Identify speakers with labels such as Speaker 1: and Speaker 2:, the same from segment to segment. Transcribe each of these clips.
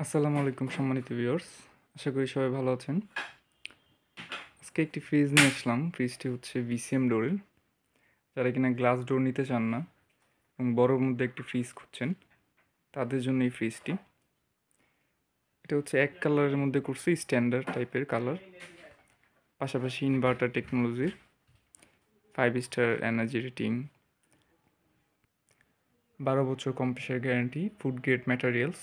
Speaker 1: আসসালামু আলাইকুম সম্মানিত ভিউয়ার্স, আশা করি সবাই ভালো আছেন। আজকে একটি ফ্রিজ নিয়ে আসলাম। ফ্রিজটি হচ্ছে ভিসিএম ডোরের। যারা কিনা গ্লাস ডোর নিতে চান না এবং বড়োর মধ্যে একটি ফ্রিজ খুঁজছেন, তাদের জন্য এই ফ্রিজটি। এটা হচ্ছে এক কালারের মধ্যে করছি, স্ট্যান্ডার্ড টাইপের কালার, পাশাপাশি ইনভার্টার টেকনোলজির, 5 স্টার এনার্জি রেটিং, 12 বছর compressor guarantee, food grade materials.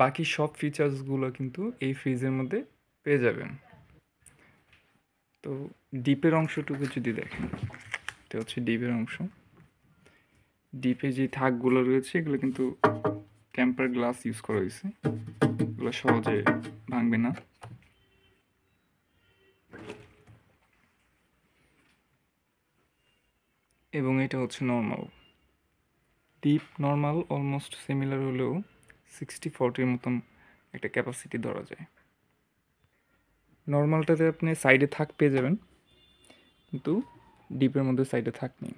Speaker 1: বাকি সব ফিচার্সগুলো কিন্তু এই ফ্রিজের মধ্যে পেয়ে যাবেন। তো ডিপের অংশটুকু যদি দেখেন, এটা হচ্ছে ডিপের অংশ। ডিপে যে থাকগুলো রয়েছে এগুলো কিন্তু টেম্পার গ্লাস ইউজ করা হয়েছে, এগুলো সহজে ভাঙবে না। এবং এটা হচ্ছে normal. Deep normal almost similar হলেও 60-40 মতন একটা ক্যাপাসিটি ধরা যায়। নর্মালটাতে আপনি সাইডে থাক পেয়ে যাবেন, কিন্তু ডিপের মধ্যে সাইডে থাক নেই।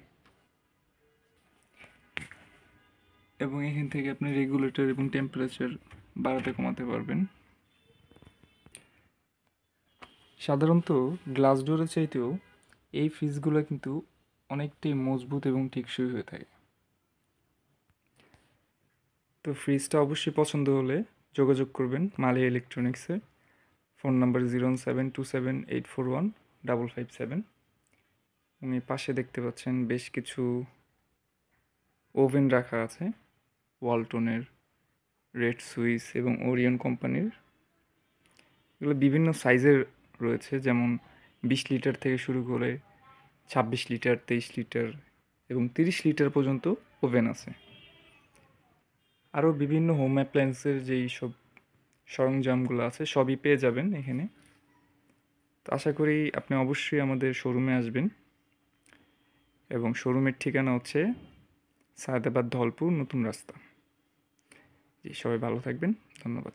Speaker 1: এবং এখান থেকে আপনি রেগুলেটর এবং টেম্পারেচার বাড়াতে কমাতে পারবেন। সাধারণত গ্লাস ডোরের চাইতেও এই ফ্রিজগুলো কিন্তু অনেকটাই মজবুত এবং টেকসই হয়ে থাকে। তো ফ্রিজটা অবশ্যই পছন্দ হলে যোগাযোগ করবেন মালিয়া ইলেকট্রনিক্সে। Phone number 07278415557। এবং এই পাশে দেখতে পাচ্ছেন বেশ কিছু ওভেন রাখা আছে, ওয়ালটনের, রেড সুইস এবং ওরিয়ন কোম্পানির। এগুলো বিভিন্ন সাইজের রয়েছে, যেমন 20 লিটার থেকে শুরু করে 26 লিটার, 23 লিটার এবং 30 লিটার পর্যন্ত ওভেন আছে। আরও বিভিন্ন হোম অ্যাপ্লায়েন্সের যেই সব সরঞ্জামগুলো আছে সবই পেয়ে যাবেন এখানে। তো আশা করি আপনি অবশ্যই আমাদের শোরুমে আসবেন। এবং শোরুমের ঠিকানা হচ্ছে সায়দাবাদ, ধলপুর, নতুন রাস্তা। জি, সবাই ভালো থাকবেন। ধন্যবাদ।